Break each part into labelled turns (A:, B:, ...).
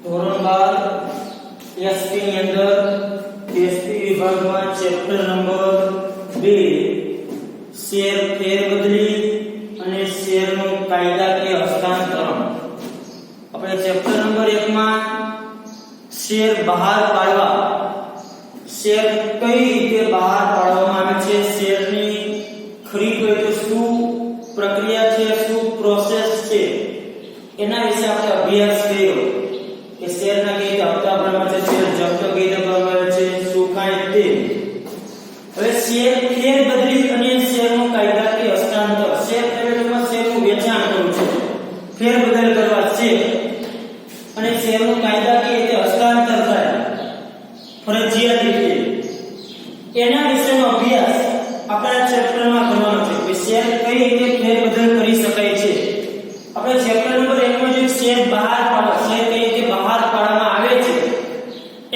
A: ધોરણ 12 એસપી ની અંદર એસપી વિભાગમાં ચેપ્ટર નંબર 2 શેર ફેરબદલી અને શેરનું કાયદાકીય હસ્તાંતરણ. આપણે ચેપ્ટર નંબર 1 માં શેર બહાર પાડવા, શેર કઈ રીતે બહાર પાડવામાં આવે છે, શેરની ખરીદ હોય તો શું પ્રક્રિયા છે, શું પ્રોસેસ છે, એના વિશે આપણે અભ્યાસ કર્યો કે શેરના કઈ રીતે હપ્તા ભરવામાં છે, શેર જપ્ત કઈ રીતે કરવામાં આવે છે, શું કાંઈ તે. હવે શેર ફેરબદલી અને શેરનું કાયદાકીય હસ્તાંતર. શેર ફેરબદલીમાં શેરનું વેચાણ કરવું છે, ફેરબદલ કરવા છે, અને શેરનું કાયદાકીય રીતે હસ્તાંતર થાય ફરજિયાત રીતે, એના વિશેનો અભ્યાસ આપણા ચેપ્ટરમાં કરવાનો છે કે શેર કઈ રીતે ફેરબદલ કરી શકાય છે. આપણે ચેપ્ટર નંબર 1 માં જે શેર બહાર પાડવા, શેર કઈ રીતે બહાર પાડવામાં આવે છે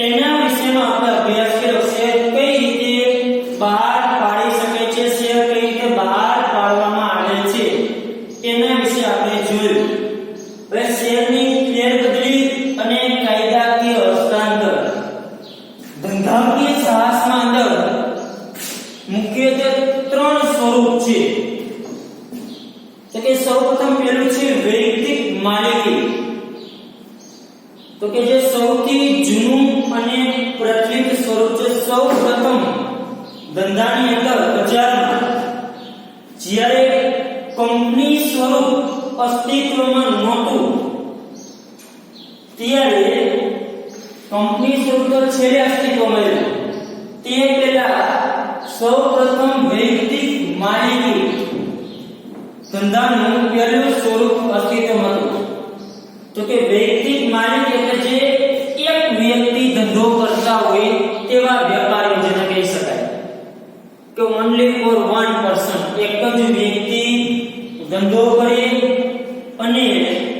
A: એના વિશેનો આપણે અભ્યાસ કર્યો. શેર કઈ રીતે બહાર પાડી શકાય છે, શેર કઈ રીતે બહાર પાડવામાં આવે છે એના વિશે આપણે જોયું. હવે શેરની ફેરબદલી અને કાયદાકીય હસ્તાંતર. ધંધાકીય સાહસમાં અંદર મુખ્યત્વે 3 સ્વરૂપ છે. તો કે સૌપ્રથમ પહેલું છે વૈયક્તિક માલિકી. તો કે જે સૌથી જૂનું અને પ્રચલિત સ્વરૂપ છે. સૌપ્રથમ ધંધાની અંદર બજારમાં જ્યારે કંપની સ્વરૂપ અસ્તિત્વમાં નહોતું ત્યારે, કંપની સ્વરૂપ તો છેલ્લે અસ્તિત્વમાં આવ્યું, તે પહેલા સૌપ્રથમ વૈયક્તિક માલિકી ધંધાનું પહેલું સ્વરૂપ અસ્તિત્વમાં હતું. તો કે વૈયક્તિક માલિક એટલે જે એક વ્યક્તિ ધંધો કરતા હોય તેવા વેપારીઓ જેને કહી શકાય કે ઓન્લી ફોર વન પર્સન, એક જ વ્યક્તિ ધંધો કરે અને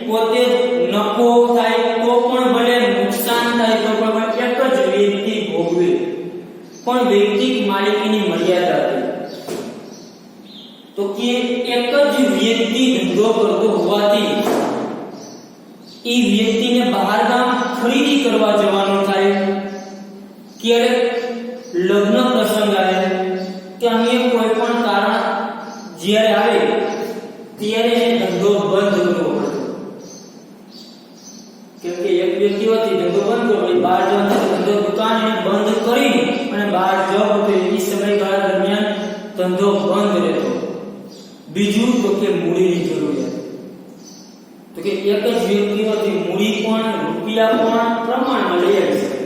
A: પોતે નફો થાય તો પણ ભલે, નુકસાન થાય તો પણ ભલે, એક જ વ્યક્તિ ભોગવે. પણ વૈયક્તિક માલિકીની મર્યાદા હતી. તો કે એક જ વ્યક્તિ ધંધો કરતો હોવાથી એ વ્યક્તિને બહાર ગામ ખરીદી કરવા જવાનું થાય, ક્યારેક લગ્ન પ્રસંગ આવે કે અન્ય કોઈ પણ કારણ જ્યારે આવે ત્યારે એ ધંધો બંધ કરવો પડે. કેમ કે એક વ્યક્તિ હોતી ધંધો બંધ કરવો, બહાર જવાનો ધંધો દુકાન બંધ કરી અને બહાર જવો તો એ સમયગાળા દરમિયાન ધંધો બંધ રહેતો. બીજું તો કે મૂડીની જરૂરિયાત. તો કે એક જ વ્યક્તિઓથી મૂડી પણ, રૂપિયા પણ પ્રમાણમાં લઈ આવી શકે,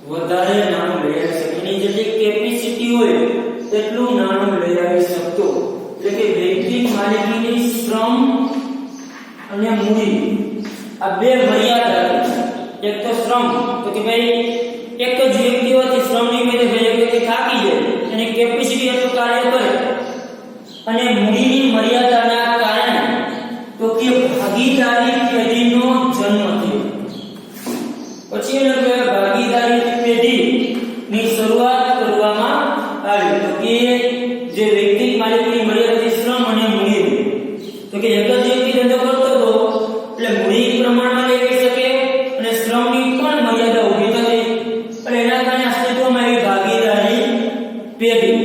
A: વધારે નાણું લઈ આવી શકે, એની જેટલી કેપેસિટી હોય તેટલું નાણું લઈ આવી શકતો. એટલે કે વૈયક્તિક માલિકીની શ્રમ અને મૂડી આ બે મર્યાદા. એક તો શ્રમ, તો કે ભાઈ એક જ વ્યક્તિઓથી શ્રમની મેળે ભાઈ વ્યક્તિ થાકી જાય, એની કેપેસિટી એટલું કાર્ય કરે, અને મૂડીની મર્યાદાના કારણે તો કે ભાગીદારી પેઢીનો જન્મ થયો. પછી એને ભાગીદારી પેઢીની શરૂઆત કરવામાં આવી. તો કે જે વૈયક્તિક માલિકીની મર્યાદાથી શ્રમ અને મૂડી, તો કે એક જ વ્યક્તિ ધંધો કરતો હતો એટલે મૂડી પ્રમાણમાં લઈ શકે અને શ્રમની પણ મર્યાદા ઊભી થતી, અને એના કારણે અસ્તિત્વમાં આવી ભાગીદારી પેઢી.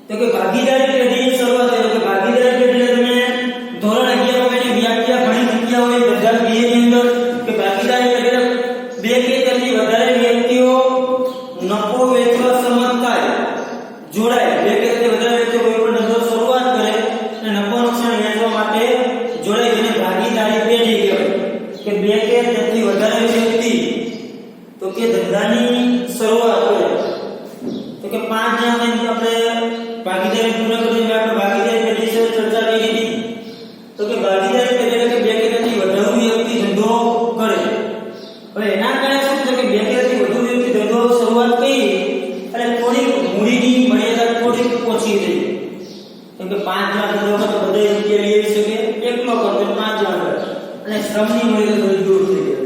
A: તો કે ભાગીદારી પેઢીની શરૂઆત થઈ. કે ભાગીદારી પેઢી તમે ધોરણ 11 માં એની વ્યાખ્યા ભણી ચૂક્યા હોય બધા BA ની અંદર કે ભાગીદારી પેઢી બે કે તેથી વધારે વ્યક્તિઓ નફો વેચવા સંમત થાય, જોડાય. બે કે તેથી વધારે વ્યક્તિઓ કોઈ પણ ધંધો શરૂઆત કરે અને નફો નુકસાન વેચવા માટે જોડાય, જેને ભાગીદારી પેઢી કહેવાય. કે બે કે તેથી વધારે વ્યક્તિ તો કે ધંધાની શરૂઆત કરે. તો કે 5 જણાની આપણે ભાગીદારી પૂર્ણ કરીને આપણે ભાગીદારી પેઢી વિશે ચર્ચા કરી હતી. તો કે ભાગીદારી પેઢી એટલે કે બે કે તેથી વધુ વ્યક્તિ ધંધો કરે. હવે એના કારણે શું છે કે બે કે તેથી વધુ વ્યક્તિ ધંધો શરૂઆત કરી અને થોડીક મૂડીની મર્યાદા થોડીક ઓછી થઈ. કેમ કે 5 જણા ધંધો કરે તો બધે રૂપિયા લઈ આવી શકે, એકલો કરે 5 જણા કરે, અને શ્રમની મર્યાદા થોડી દૂર થઈ ગઈ.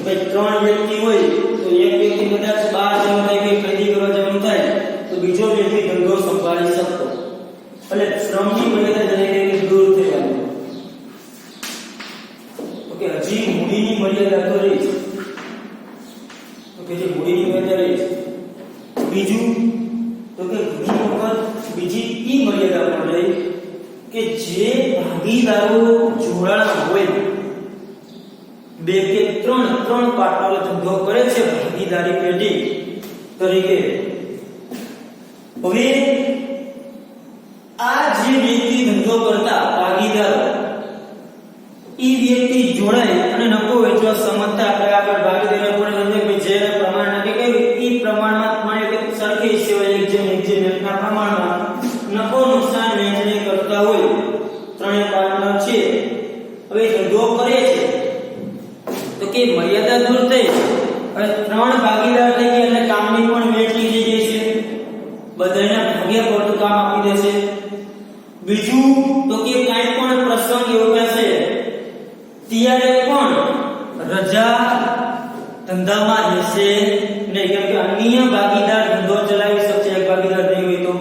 A: ભાઈ 3 વ્યક્તિ હોય તો એક વ્યક્તિ કદાચ 12 જણા થાય ખરીદી કરવા જવાનું થાય તો બીજો વ્યક્તિ ધંધો સંભાળી શકતો. એટલે શ્રમની મર્યાદા દરેક દૂર થઈ જાય. ઓકે, હજી મૂડીની મર્યાદા જે ભાગીદારો જોડાણ હોય, 2 કે 3 પાર્ટનરો ધંધો કરે છે ભાગીદારી પેઢી તરીકે, હવે આ જે વ્યક્તિ ધંધો કરતા ભાગીદારો ઈ વ્યક્તિ જોડાય અને નફો વેચવા સમજતા આપણે આગળ ભાગીદારો પણ કે જે પ્રમાણ નક્કી કર્યું ઈ પ્રમાણમાં માને કે સરખી સેવા એક જેમના પ્રમાણમાં નફો નુકસાન વહેંચણી કરતા હોય, ત્રણેય પાર્ટનર છે, હવે ધંધો કરે છે તો કે મર્યાદા દૂર થઈ, હવે 3 ભાગીદાર થઈ ગયા એટલે કામની પણ વહેંચણી થઈ ગઈ છે, બધાને ભાગે પડતું કામ આપી દેશે. બીજું તો કે કાઈ પણ પ્રસંગ એવો હશે ત્યારે પણ રજા ધંધામાં રહેશે નહીં, કેમ કે અન્ય ભાગીદાર ધંધો ચલાવી શકશે, એક ભાગીદાર નહીં હોય તો.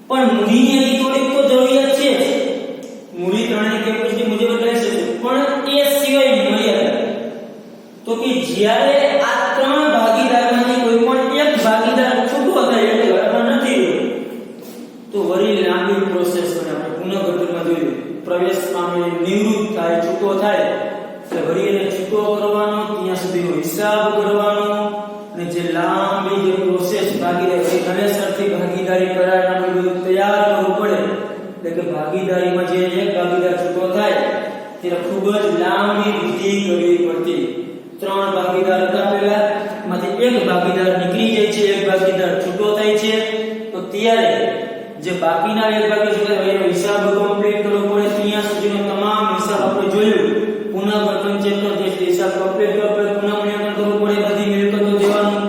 A: પણ મૂડીની એની થોડીક તો જરૂરિયાત છે, મૂડી ત્રણેય કેપેસિટી મુજબ બદલાઈ શકે, પણ એ સિવાયની મર્યાદા તો કે જ્યારે આ 3 ભાગીદારમાંથી કોઈ પણ એક ભાગીદાર છૂટો થાય એટલે બરાબર નથી તો વળી લાંબી પ્રોસેસ હોય, આપણે પુનઃગઠનમાં જોયું, પ્રવેશ પામે નિવૃત્ત થાય, છૂટો થાય એટલે વળી એને છૂટો કરવાનો, ત્યાં સુધીનો હિસાબ કરવાનો, અને જે લાંબી જે પ્રોસેસ ભાગીદારી નવેસરથી ભાગીદારી કરારના બધું તૈયાર કરવું પડે, એટલે કે ભાગીદારીમાં જે એક ભાગીદાર છૂટો થાય ત્યારે ખૂબ જ લાંબી વિધિ કરવી પડતી. 3 ભાગીદાર હતા પહેલા, માંથી એક ભાગીદાર નીકળી જાય છે, એક ભાગીદાર છૂટો થાય છે, તો ત્યારે જે બાકીના એક ભાગીદાર એનો હિસાબ કમ્પ્લીટ કરવો પડે, ત્યાં સુધીનો તમામ હિસાબ આપણે જોયું, પુનઃગઠન ચેપ્ટર જે હિસાબ કમ્પ્લીટ કરવો પડે, પુનઃમૂલ્યાંકન કરવું પડે, બધી મિલકતો દેવાનું,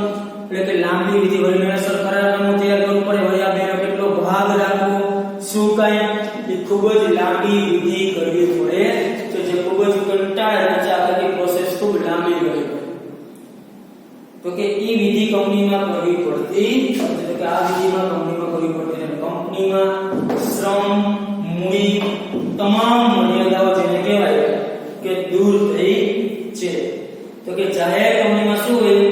A: એટલે કે લાંબી વિધિ વળી મેળસર કરારનામું તૈયાર કરવું પડે, વળી આ બેનો કેટલો ભાગ રાખવો, શું કાંઈ, એ ખૂબ જ લાંબી વિધિ કરવી પડે, તો જે ખૂબ જ કંટાળા છે આખી પ્રોસેસ ખૂબ લાંબી કરવી પડે, તો કે ઈ વિધિ કંપનીમાં કરવી પડતી, એટલે કે આ વિધિમાં કંપનીમાં કરવી પડતી, અને કંપનીમાં શ્રમ, મૂડી, તમામ મર્યાદાઓ જેને કહેવાય કે દૂર થઈ છે. તો કે જાહેર કંપનીમાં શું હોય,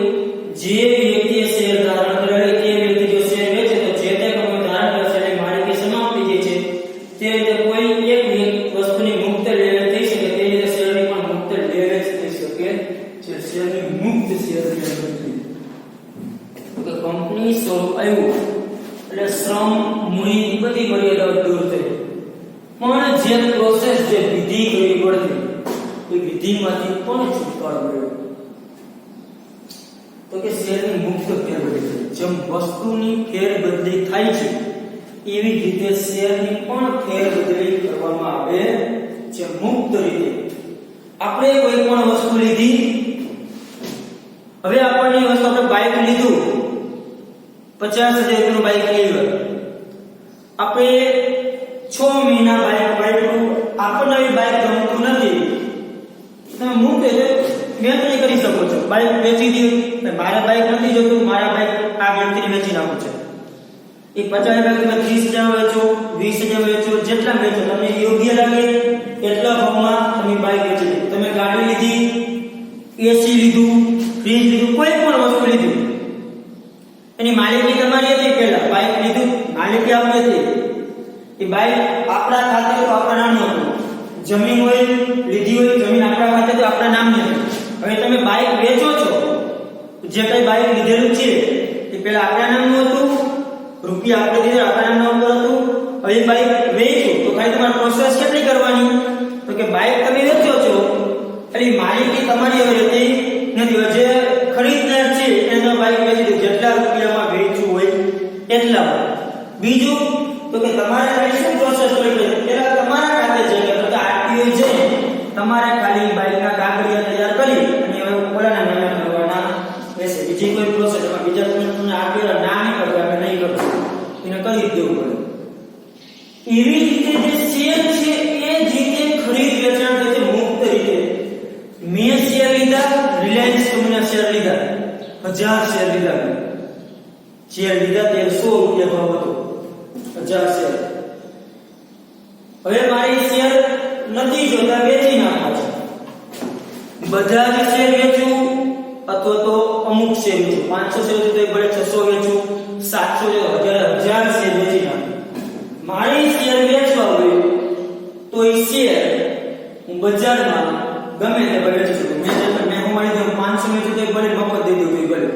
A: જે વ્યક્તિએ શેર ધારણ કરેલ તે વ્યક્તિ જો શેર વેચે તો જે તે કંપની ધારણ કરે છે એની માલિકી સમાપ્ત થઈ જાય છે, તે રીતે કોઈ એક વસ્તુની મુક્ત લેવે થઈ શકે, તે રીતે શેરની પણ મુક્ત લેવે થઈ શકે છે, શેરની મુક્ત શેર તો કે કંપની સ્વરૂપ આવ્યું એટલે શ્રમ, મૂડી બધી મર્યાદાઓ દૂર થઈ, પણ જે પ્રોસેસ જે વિધિ કરવી પડતી એ વિધિમાંથી પણ છુટકારો મળ્યો, તો કે શેરની મુક્ત ફેરબદલી, જેમ વસ્તુની ફેરબદલી થાય છે એવી રીતે શેરની પણ ફેરબદલી કરવામાં આવે છે મુક્ત રીતે. આપણે કોઈ પણ વસ્તુ લીધી, હવે આપણને વસ્તુ, આપણે બાઇક લીધું, 50,000 રૂપિયાનું બાઇક લીધું, આપણે 6 મહિના બાઇકનું આપણને બાઇક ગમતું નથી, તમે મૂકે વેચણી કરી શકો છો, બાઇક વેચી દો, મારે બાઇક નથી જોતું, મારા બાઇક આ વ્યક્તિને વેચી નાખું છે, એ 50,000 તમે 30,000 વેચો, 20,000 વેચો, જેટલા વેચો તમને યોગ્ય લાગે એટલા ભાવમાં તમે બાઇક વેચી દો. તમે ગાડી લીધી, એસી લીધું, ફ્રીજ લીધું, કોઈ પણ વસ્તુ લીધું, એની માલિકી તમારી હતી, પહેલા બાઇક લીધું માલિકી આપણી હતી, એ બાઇક આપણા ખાતે તો આપણા નામનું હતું, જમીન હોય લીધી હોય, જમીન આપણા ખાતે તો આપણા નામની હતી. હવે તમે બાઇક વેચો છો, જે કઈ બાઇક લીધેલું છે એ પહેલા આપણા નામનું હતું, રૂપિયા આપણે દીધા આપણા નામના ઉપર હતું, હવે બાઇક વેચો તો ભાઈ તમારે પ્રોસેસ કેટલી કરવાની, તો કે બાઇક તમે વેચો છો એટલે માલિકી તમારી હવે રહેતી નથી, જે ખરીદનાર છે એને બાઇક વેચી દો, જેટલા રૂપિયામાં વેચવું હોય એટલા. બીજું તો કે તમારે ખાલી શું પ્રોસેસ કરવી પડે, પહેલા તમારા ખાતે જઈને તો કે આરટીઓ જઈને તમારે ખાલી બાઇકના કાગળિયા તૈયાર કરી અને હવે ઓલાના નામે કરવાના રહેશે, બીજી કોઈ પ્રોસેસ બીજા તમને આરટીઓ ના નહીં કરતા, અમે નહીં કરતા, એને કરી દેવું પડે. એવી રીતે જે શેર છે એ જ રીતે ખરીદ વેચાણ થાય છે મુક્ત રીતે. મેં શેર લીધા, રિલાયન્સ કંપનીના શેર લીધા, 1000 શેર લીધા, ત્યારે 100 રૂપિયા ભાવ હતો, 1000 શેર. હવે મારી શેર નથી જોતા, વેચી નાખો છે, બધા જ શેર વેચું અથવા તો અમુક શેર વેચું, 500 શેર તો ભલે 600 વેચું, 700 1000 શેર વેચી નાખો. મારી શેર વેચવા હોય બજારમાં ગમે તે ભલે વેચી શકો. મેં હું મારી દઉં 500 ની જગ્યાએ ભલે મફત દઈ દઉં તો ભલે.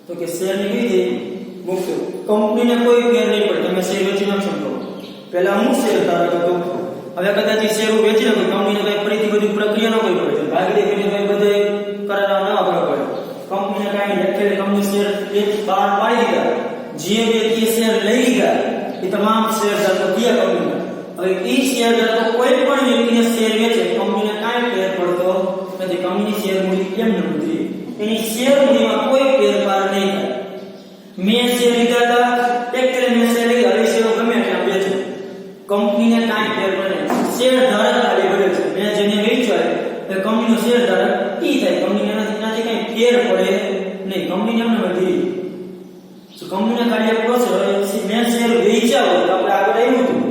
A: તો કે શેર ની કઈ દે મુક્ત. કંપનીને કોઈ ફેર નહીં પડે. તમે શેર વેચી નાખશો તો પહેલા હું શેર ધારક હતો, હવે કદાચ શેર વેચી નાખું, કંપનીને કઈ ફરીથી બધી પ્રક્રિયા ન કરવી પડે, ભાગીદારી કરીને કઈ બધે કરાર ન આપવા પડે. કંપનીને કાંઈ લખેલી કંપની શેર બહાર પાડી દીધા, જે વ્યક્તિએ શેર લઈ લીધા એ તમામ શેર ધારકો કયા કંપનીના. હવે એ શેર ધારકો કોઈ પણ વ્યક્તિને શેર વેચે કંપનીને કાંઈ ફેર પડતો નથી. કંપની શેર મૂલ્ય કેમ ન વધે, એની શેર મૂલ્યમાં કોઈ ફેરફાર નહીં થાય. મેં શેર લીધા હતા, એક મેં શેર લીધા, હવે શેરો ગમે ત્યાં વેચે, કંપનીને કાંઈ ફેર પડે નહીં. શેર ધારક ખાલી બને છે. મેં જેને વેચ્યા એ કંપનીનો શેર ધારક ઈ થાય. કંપનીને એનાથી કાંઈ ફેર પડે નહીં. કંપનીને એમને વધી તો કંપનીને ખાલી એક પ્રોસેસ. મેં શેર વેચ્યા હોય તો આપણે આગળ આવ્યું હતું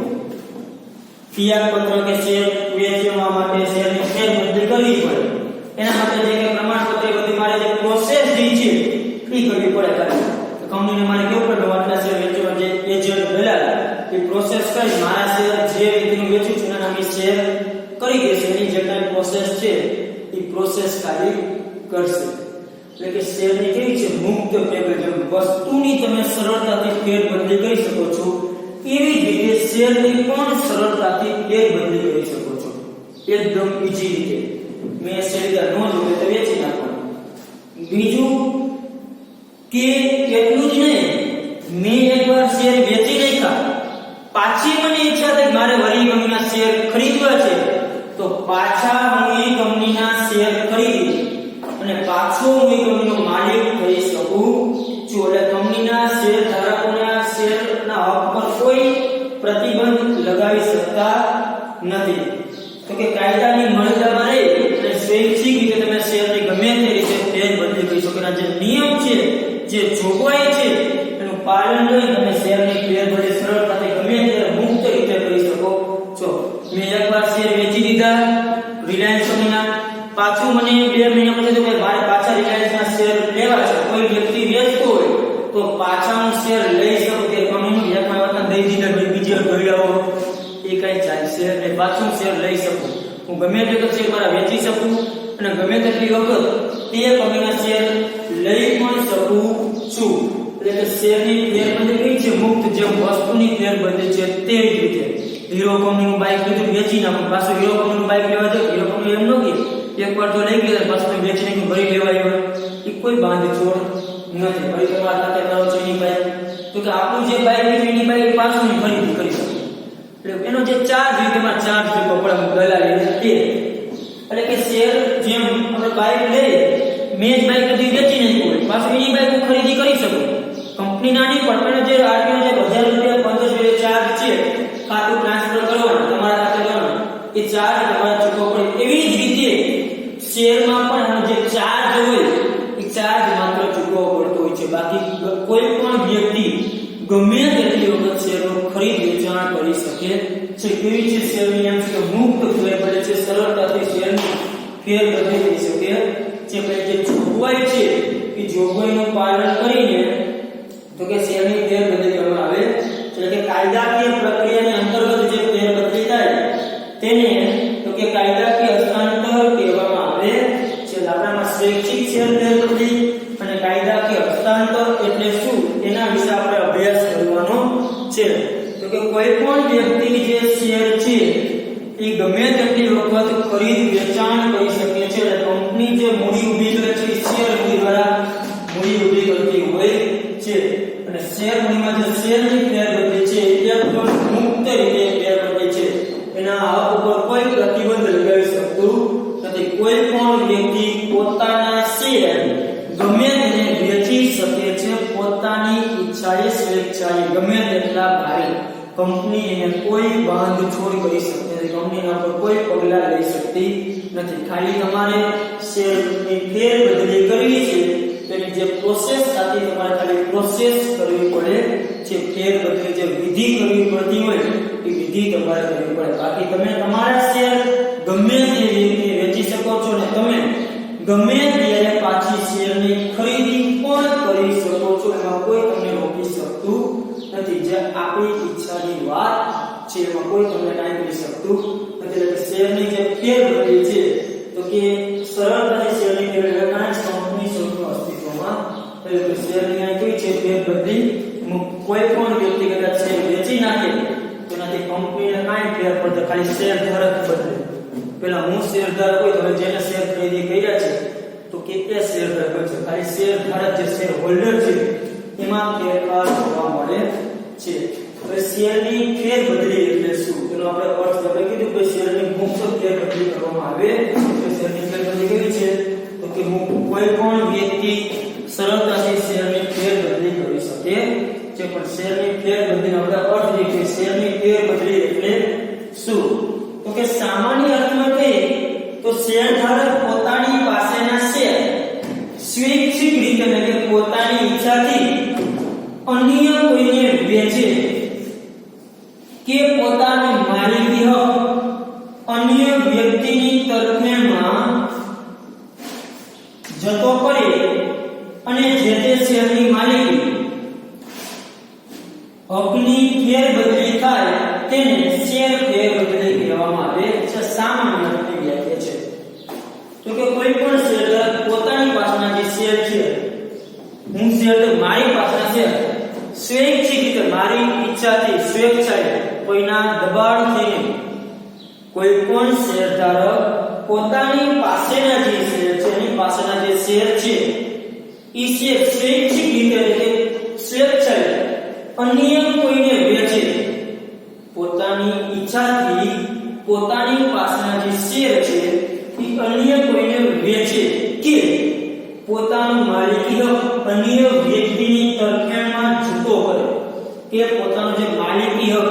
A: ફિયાટ પત્ર કે શેર વેચવા માટે શેરની ફેરબદલી કરવી પડે. એના માટે જે કે પ્રમાણપત્ર બધી મારે જે પ્રોસેસ જે છે એ કરવી પડે. ખાલી કંપનીને મારે કેવું પડે આટલા શેર વેચવા જે એજન્ટ દલાલ એ પ્રોસેસ કરી મારા શેર જે વ્યક્તિનું વેચું છું એના નામે શેર કરી દેશે. એની જે કાંઈ પ્રોસેસ છે એ પ્રોસેસ ખાલી કરશે. એટલે કે શેરની કેવી છે મુક્ત ફેરબદલી. વસ્તુની તમે સરળતાથી ફેરબદલી કરી શકો છો, એવી જ રીતે શેરની પણ સરળતાથી ફેરબદલી કરી શકો છો, એકદમ ઈઝી રીતે. મેં શેર નો જોવે તો વેચી નાખવાનું. બીજું કે એટલું જ નહીં, મેં એકવાર શેર વેચી નાખ્યા, પાછી મને ઈચ્છા થઈ મારે વળી કંપનીના શેર ખરીદવા છે, તો પાછા હું એ કંપનીના શેર ખરીદી અને પાછો હું એ કંપનીનો માલિક થઈ શકું છું. એટલે કંપનીના શેર ધારકોના શેરના હક પર કોઈ પ્રતિબંધ લગાવી શકતા નથી. તો કે કાયદાની મર્યાદામાં રહી અને સ્વૈચ્છિક રીતે તમે શેરની ગમે તે રીતે ફેરબદલી કરી શકો. જે નિયમ છે, જે જોગવાઈ છે એનું પાલન કરી તમે શેરની ફેરબદલી સરળતાથી ગમે ત્યારે મુક્ત રીતે કરી શકો છો. મેં એકવાર શેર વેચી દીધા રિલાયન્સ કંપનીના, પાછું મને 2 મહિના પછી તો મારે પાછા રિલાયન્સના શેર લેવા છે, કોઈ વ્યક્તિ વેચતો હોય તો પાછા હું શેર લઈ શકું. કે કંપનીનું એક વખત દઈ દીધા બીજી વાર ભરી આવો એ કઈ ચાલશે એટલે પાછું શેર લઈ શકું. હું ગમે તેટલો શેર મારા વેચી શકું અને ગમે તેટલી વખત તે કંપનીના શેર લઈ પણ શકું છું. એટલે કે શેરની ફેરબદલી કઈ છે મુક્ત. જેમ વસ્તુની ફેરબદલી છે તેવી રીતે હીરો કંપનીનું બાઇક લીધું વેચી નાખું, પાછું હીરો કંપનીનું બાઇક લેવા જાવ, હીરો કંપની એમ ન કે એકવાર તો લઈ ગયા પાછું વેચી નાખું ભરી લેવા આવ્યો, એ કોઈ બાંધછોડ નથી. ભરી તમારા સાથે કરો છો એની બાઇક, તો કે આપણું જે બાઇક લીધું એની બાઇક પાછું ખરીદી કરી શકું. એટલે એનો જે ચાર્જ હોય તેમાં ચાર્જ ચૂકવવો પડે દલાલી તે. એટલે કે શેર જેમ આપણે બાઇક લઈએ, મેં જ બાઇક બધી વેચી નાખી હોય પાછું એની બાઇક હું ખરીદી કરી શકું. કંપની નાની પણ જે આરટીઓ જે 1000 રૂપિયા 1500 ચાર્જ છે ખાતું ટ્રાન્સફર કરવાનું તમારા ખાતે કરવાનું, એ ચાર્જ તમારે ચૂકવવો પડે. એવી જ રીતે શેરમાં પણ જે ચાર્જ હોય એ ચાર્જ માત્ર ચૂકવવો પડતો હોય છે. બાકી કોઈ પણ વ્યક્તિ ગમે તેટલી વખત શેરનો ખરીદ વેચાણ કરી શકે છે. કેવી છે શેરની એમ છે મુક્ત ફેરબદલી છે, સરળતાથી શેરની ફેરબદલી થઈ શકે છે. જે જોગવાઈ છે એ જોગવાઈનું પાલન કરીને તો કે શેરની ફેરબદલી કરવામાં આવે છે. એટલે કે કાયદાકીય પ્રક્રિયાની અંતર્ગત જે ફેરબદલી થાય તેને તો કે કાયદાકીય હસ્તાંતર કહેવામાં આવે છે. આપણામાં સ્વૈચ્છિક શેર ફેરબદલી અને કાયદાકીય હસ્તાંતર એટલે શું એના વિશે આપણે અભ્યાસ કરવાનો છે. તો કે કોઈ પણ વ્યક્તિ જે શેર છે એ ગમે તેટલી વખત ખરીદ વેચાણ કરી શકે છે. એટલે કંપની જે મૂડી ઊભી કરે છે શેર મૂડી દ્વારા મૂડી ઊભી કરતી હોય છે. અને શેર મૂડીમાં જે શેરની ફેરબદલી છે એ પણ મુક્ત રીતે ફેરબદલી છે. એના હક ઉપર કોઈ પ્રતિબંધ લગાવી શકતું નથી. કોઈ પણ વ્યક્તિ પોતાના શેર ગમે તેને વેચી શકે છે પોતાની ઈચ્છાએ સ્વેચ્છાએ ગમે તેટલા ભારે. કંપની એને કોઈ બાંધછોડ કરી શકતી નથી, કંપનીના પર કોઈ પગલાં લઈ શકતી નથી. ખાલી તમારે શેરની ફેરબદલી કરવી છે તેની જે પ્રોસેસ સાથે તમારે ખાલી પ્રોસેસ કરવી પડે છે. ફેરબદલી જે વિધિ કરવી પડતી હોય એ વિધિ તમારે કરવી પડે. બાકી તમે તમારા શેર ગમે તે રીતે વેચી શકો છો અને તમે ગમે ત્યારે પાછી શેરની ખરીદી પણ કરી શકો છો. એમાં કોઈ તમને રોકી શકતું નથી. જે આપણી ઈચ્છાની વાત છે એમાં કોઈ તમને કાંઈ કરી શકતું નથી. એટલે શેરની જે ફેરબદલી છે તો કે સરળતાથી શેરની ફેરબદલી કંપની શરૂનું અસ્તિત્વમાં એટલે કે શેરની આ કઈ છે ફેરબદલી કોઈ પણ વ્યક્તિ કદાચ શેર વેચી નાખે તો એનાથી કંપનીને કાંઈ ફેર પડતો ખાલી શેર ધારક બદલે પેલા હું શેર ધારક હોય તો જેને શેર ખરીદી કર્યા છે તો કે એ શેર ધારક છે ખાલી શેર ધારક જે શેર હોલ્ડર છે એમાં ફેરફાર જોવા મળે છે હવે શેરની ફેરબદલી એટલે શું એનો આપણે અર્થ આપણે કીધું કે શેરની મુક્ત ફેરબદલી કરવામાં આવે તો શેરની ફેરબદલી કેવી છે તો કે કોઈ પણ વ્યક્તિ સરળતાથી શેરની ફેરબદલી કરી શકે છે પણ શેરની ફેરબદલીનો આપણે અર્થ એ કે શેરની ફેરબદલી એટલે શું તો કે સામાન્ય અર્થમાં કહીએ તો શેરધારક પોતાની પાસેના શેર સ્વૈચ્છિક રીતે એટલે કે પોતાની ઈચ્છાથી અન્ય કોઈને વેચે કે પોતાની માલિકી હક અન્ય વ્યક્તિની તરફેણમાં જતો કરે અને જે તે શેરની માલિકી હકની ફેરબદલી થાય તેને શેર ફેરબદલી કહેવામાં આવે છે સામાન્ય રીતે વ્યાખ્યા છે તો કે કોઈ પણ શેરધારક પોતાની પાસેના જે શેર છે હું શેર મારી પાસેના શેર સ્વૈચ્છિક રીતે મારી ઈચ્છાથી સ્વેચ્છાએ કોઈના દબાણથી કોઈ પણ શેરધારક પોતાની પાસેના જે શેર છે એની પાસેના જે શેર છે એ શેર સ્વૈચ્છિક રીતે એટલે સ્વેચ્છાએ અન્ય કોઈને વેચે પોતાની ઈચ્છાથી પોતાની પાસેના જે શેર છે એ અન્ય કોઈને વેચે કે પોતાનું માલિકી હક અન્ય વ્યક્તિની તરફેણમાં જતો કરે કે પોતાનો જે માલિકી હક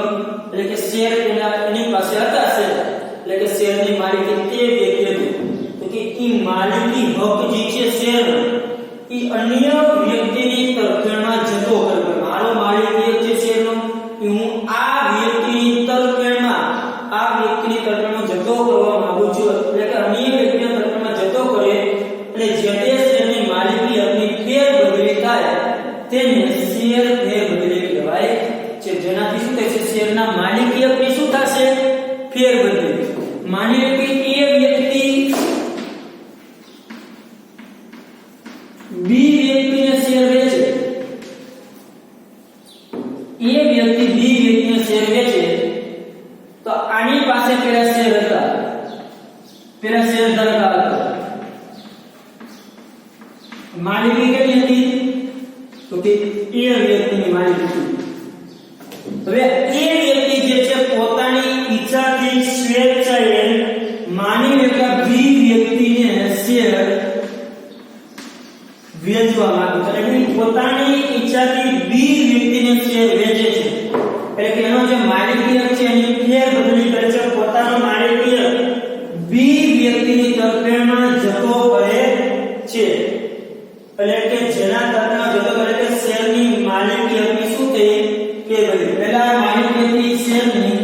A: એટલે કે શેર એની પાસે હતા શેર એટલે કે શેરની માલિકી તે વ્યક્તિ હતી તો કે એ માલિકી હક જે છે શેરનો એ અન્ય વ્યક્તિની તરફેણમાં જતો કરે મારો માલિકી હક છે શેરનો એ હું આ વ્યક્તિની તરફેણમાં જતો કરવા માંગુ છું એટલે કે અન્ય વ્યક્તિની તરફેણમાં જતો કરે અને જે તે શેરની માલિકી હકની ફેરબદલી થાય તેને શેર ફેરબદલી કહેવાય છે જેનાથી શું થશે શેરના માલિકી હકની શું થશે ફેરબદલી માની લો કે એ વ્યક્તિ બી વ્યક્તિને શેર વેચે એ વ્યક્તિ બી વ્યક્તિને શેર વેચે તો આની પાસે પેલા શેર હતા પેલા શેર ધરાવતા હતા માલિકી કેટલી હતી તો કે એ વ્યક્તિની માલિકી હવે એ વ્યક્તિ જે છે પોતાની ઈચ્છાથી સ્વેચ્છાએ માની લે કે બી વ્યક્તિને શેર વેચવા માંગે છે એટલે પોતાની ઈચ્છાથી બી વ્યક્તિને શેર વેચે છે એટલે કે એનો જે માલિકી હક છે એની ફેરબદલી કરે છે પોતાનો માલિકી હક બી વ્યક્તિની તરફેણમાં જતો કરે છે એટલે કે જેના તરફેણમાં જતો કરે કે શેરની માલિકી હકની શું થઈ કે ભાઈ પહેલા માલિકી હતી શેરની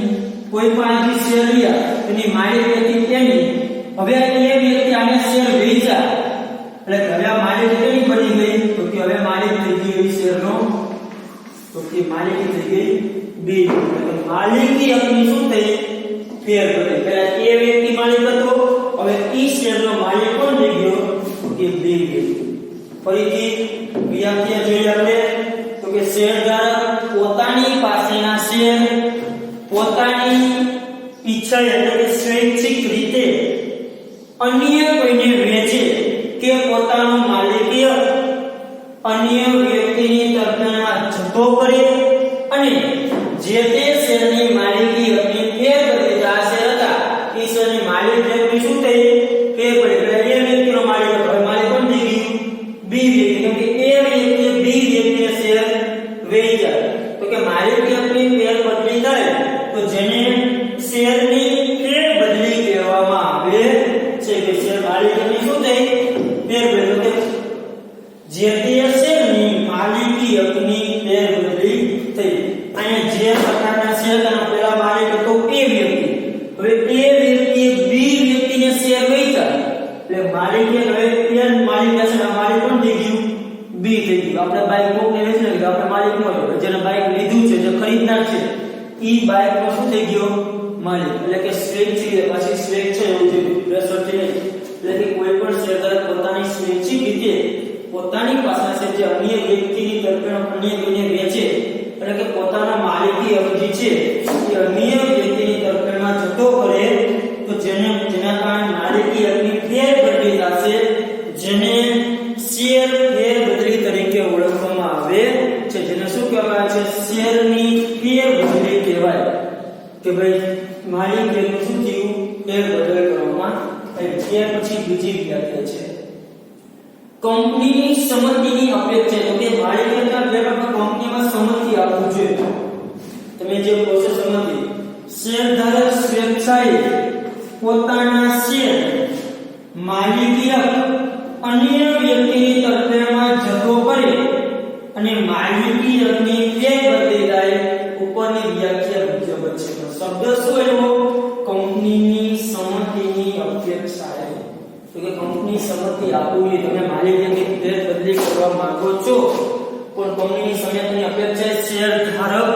A: કોઈ પણ જે શેર લીયા એની માલિકી હતી તેની હવે એ વ્યક્તિ આને શેર વેચ્યા એટલે હવે આ માલિકી કેવી બની ગઈ તો કે હવે માલિક થઈ ગઈ શેરનો તો કે માલિકી થઈ ગઈ બી એટલે માલિકી હકની શું થઈ ફેરબદલી પહેલા એ વ્યક્તિ માલિક હતો હવે ઈ શેરનો માલિક કોણ થઈ ગયો તો કે બી વ્યક્તિ ફરીથી વ્યાખ્યા જોઈએ આપણે તો કે શેરધારક પોતાની પાસેના શેર પોતાની ઈચ્છા એટલે કે સ્વૈચ્છિક રીતે અન્ય કોઈને વેચે કે પોતાનો માલિકી હક અન્ય વ્યક્તિની તરફેણમાં જતો કરે અને જે તે શેરની માલિકી હકની ફેરબદલી આ શેર હતા એ શેરની માલિકી હકની શું થઈ ફેરબદલી એ વ્યક્તિનો માલિક હવે માલિક કોણ થઈ ગયું બી વ્યક્તિ કેમ કે એ વ્યક્તિએ બી વ્યક્તિને શેર વેચ્યા તો કે માલિકી હકની ફેરબદલી થાય તો જેને શેરની ફેરબદલી કહેવામાં આવે છે કે શેર માલિકીની શું થઈ ફેરબદલી કે જે તે શેરની માલિકી હકની ફેરબદલી થઈ અહીંયા જે પ્રકારના શેરના પેલા માલિક હતો એ વ્યક્તિ હવે એ વ્યક્તિએ બી વ્યક્તિને શેર વેચ્યા એટલે માલિકી હવે એ માલિક છે માલિક કોણ થઈ ગયું બી થઈ ગયું આપણે બાઈક કોકને વેચીને કે આપણે માલિક નો હતો જેને બાઈક લીધું છે જે ખરીદનાર છે ઈ બાઈક નો શું થઈ ગયો માલિક એટલે કે સ્વૈચ્છિક પછી સ્વેચ્છા એવું છે રેસર્ચી એટલે કે કોઈ પણ શેરધારક પોતાની સ્વૈચ્છિક રીતે પોતાની પાસે જે અન્ય વ્યક્તિની તરફેણ અન્ય કોઈને વેચે એટલે કે પોતાના માલિકી અરજી છે એ અન્ય વ્યક્તિની તરફેણમાં જતો કરે તો જેના કારણે માલિકી હકની ફેરબદલી થશે જેને શેર ફેરબદલી તરીકે ઓળખવામાં આવે છે જેને શું કહેવાય છે શેરની ફેરબદલી કહેવાય કે ભાઈ માલિકીનું શું થયું ફેરબદલ કરવામાં આવી ત્યાર પછી બીજી વ્યાખ્યા છે કંપનીની સંમતિની અપેક્ષા તો કે માલિકીના વેપારમાં કંપનીમાં સંમતિ આપવું જોઈએ તમે જે પ્રોસેસ સમજી શેરધારક સ્વેચ્છાએ પોતાના શેર માલિકી અન્ય વ્યક્તિની તરફેણમાં જતો કરે અને માલિકી હકની ફેરબદલી થાય ઉપરની વ્યાખ્યા મુજબ છે શબ્દ શું એવો કંપનીની સંમતિની અપેક્ષા તો કે કંપની સંમતિ આપવી તમે માલિકીની ફેરબદલી કરવા માંગો છો પણ કંપનીની સંમતિની અપેક્ષા શેરધારક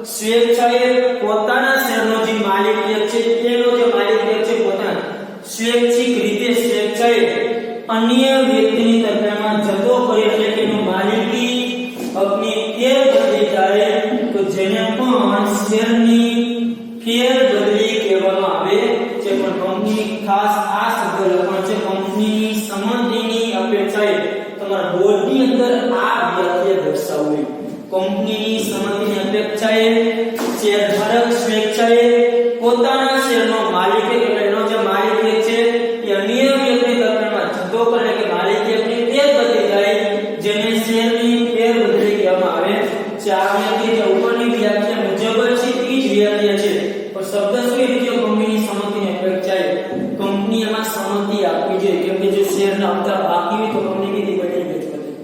A: સ્વેચ્છાએ પોતાના શેરનો જે માલિકી છે તેનો જે માલિકી છે પોતાના સ્વૈચ્છિક રીતે સ્વેચ્છાએ અન્ય વ્યક્તિની તરફેણમાં જતો કરે એટલે કે એનો માલિકી હકની ફેરબદલી થાય તો જેને પણ શેરની ફેરબદલી કહેવામાં આવે છે પણ કંપની ખાસ આ શબ્દ લખવાનો છે કંપનીની સંમતિની અપેક્ષાએ તમારા બોર્ડની અંદર આ વ્યાખ્યા દર્શાવવી કંપનીની સંમતિની અપેક્ષાએ શેરધારક સ્વેચ્છાએ પોતાના શેરનો માલિકી એનો જે માલિકી છે એ અન્ય વ્યક્તિ તરફેણમાં જતો કરે કે માલિકી હકની ફેરબદલી થાય જેને શેરની ફેરબદલી કહેવામાં આવે છે આ વ્યાખ્યા જે ઉપરની વ્યાખ્યા મુજબ છે એ જ વ્યાખ્યા છે પણ શબ્દ શું એટલે કંપનીની સંમતિની અપેક્ષાએ કંપની એમાં સંમતિ આપવી જોઈએ કેમ કે જો શેરના હપ્તા બાકી હોય તો કંપની કીધી બની વેચવાની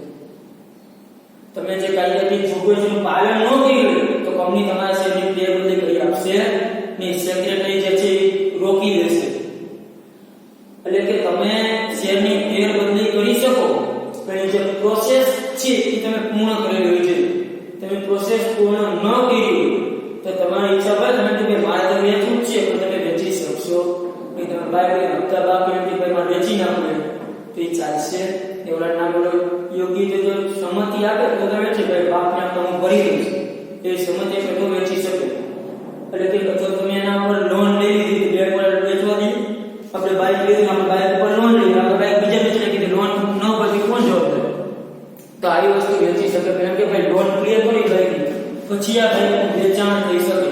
A: તમે જે કાયદાની જોગવાઈઓનું પાલન ન કર્યું તો કંપની તમારા શેરની ફેરબદલી કરી આપશે નહીં સેક્રેટરી જે છે રોકી દેશે એટલે કે તમે શેરની ફેરબદલી કરી શકો પણ જે પ્રોસેસ છે એ તમે પૂર્ણ કરી લેવી જોઈએ તમે પ્રોસેસ પૂર્ણ ન કરી તો તમારી ઈચ્છા હોય તમે કે મારે તો વેચવું છે પણ તમે વેચી શકશો નહીં તમે બાય હપ્તા બાકી નથી ભાઈ મારે વેચી નાખવું તો એ ચાલશે એવડા ના બોલો યોગ્ય જો સંમતિ આપે તો તમે છે ભાઈ બાપને તો હું ભરી દઈશ એ સંમતિ આપે તો વેચી શકે એટલે કે જો તમે એના પર લોન લઈ લીધી બેંક પર વેચવા દીધી આપણે બાઇક લીધી આપણે બાઇક પર લોન લઈ આપણે બાઇક બીજા વેચી લીધી લોન ન ભરી કોણ જવાબદાર તો આવી વસ્તુ વેચી શકે કેમ કે ભાઈ લોન ક્લિયર કરી બાઇકની પછી આ બાઇકનું વેચાણ થઈ શકે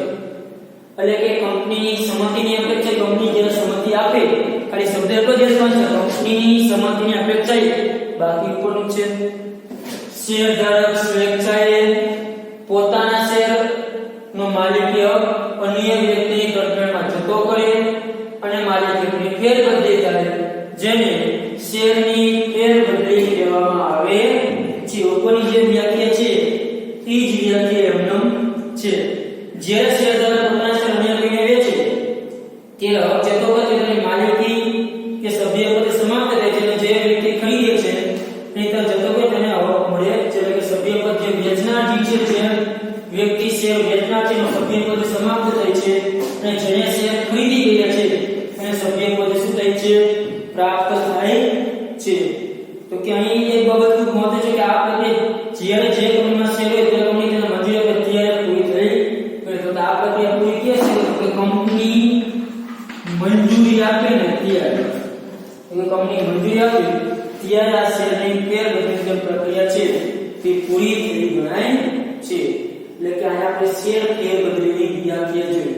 A: એટલે કે કંપનીની સંમતિની અપેક્ષા કંપની જે સંમતિ આપે ખાલી શબ્દ એટલો જ છે કંપનીની સંમતિની અપેક્ષા બાકી કોનું છે શેરધારક સ્વેચ્છાએ પોતાના શેરનો માલિકી હક અન્ય વ્યક્તિની તરફેણમાં જતો કરે અને માલિકીની ફેરબદલી થાય જેને શેરની ફેરબદલી કહેવામાં આવે છે ઉપરની જે વ્યાખ્યા છે એ જ વ્યાખ્યા એમનેમ છે જ્યારે શેરધારક પોતાના શેર અન્ય કોઈને વેચે ત્યારે હક જતો કરે તેની માલિકી કે સભ્યપદ સમાપ્ત થાય છે જે વ્યક્તિ ખરીદે છે નહીંતર જતો કરે તેને હક મળે છે એટલે કે સભ્યપદ જે વેચનાર જે છે વ્યક્તિ શેર વેચનાર છે એનું સભ્યપદ સમાપ્ત થાય છે અને જેને શેર ખરીદી ગયા છે એને સભ્યપદ શું થાય છે પ્રાપ્ત થાય છે તો કે અહીં એક બાબત ખૂબ મહત્વ છે કે આ પ્રત્યે જ્યારે જે કંપનીમાં શેર હોય તે કંપની તેને મંજૂરી આપે ત્યારે પૂરી થઈ ગઈ તો આ પ્રક્રિયા પૂરી કે છે કે કંપની મંજૂરી આપે ને ત્યારે કંપની મંજૂરી આપે ત્યારે આ શેરની ફેરબદલી પ્રક્રિયા છે તે પૂરી થઈ ગણાય છે એટલે કે અહીંયા આપણે શેર ફેરબદલીની વ્યાખ્યા જોઈ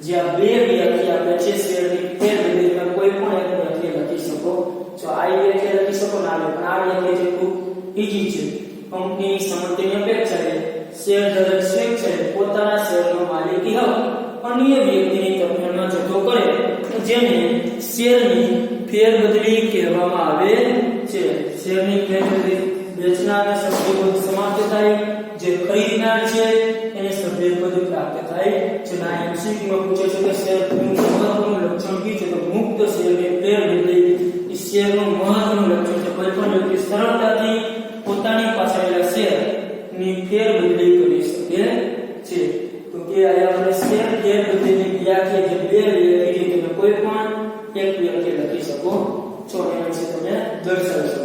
A: જ્યાં બે વ્યાખ્યા આપે છે શેરની ફેરબદલીમાં કોઈ પણ એક વ્યાખ્યા લખી શકો જો આ વ્યાખ્યા લખી શકો ના લે પણ આ વ્યાખ્યા છે ખૂબ ઈઝી છે કંપની સંમતિની અપેક્ષાએ શેરધારક સ્વેચ્છાએ પોતાના શેરનો માલિકી હક અન્ય વ્યક્તિની તરફેણમાં જતો કરે જેને શેરની ફેરબદલી કહેવામાં આવે છે શેરની ફેરબદલી વેચનારને સભ્યપદ સમાપ્ત થાય જે ખરીદનાર છે એને સભ્યપદ પ્રાપ્ત થાય છે ના એમસીક્યુમાં પૂછે છે કે શેરનું મહત્વનું લક્ષણ કયું છે તો મુક્ત શેરની ફેરબદલી એ શેરનું મહત્વનું લક્ષણ છે કોઈ પણ વ્યક્તિ સરળતાથી પોતાની પાસે આવેલા શેરની ફેરબદલી કરી શકે છે તો કે અહીંયા આપણે શેર ફેરબદલીની વ્યાખ્યા જે કોઈ પણ એક વાક્ય લખી શકો છો. એના વિશે તમે દર્શાવી શકો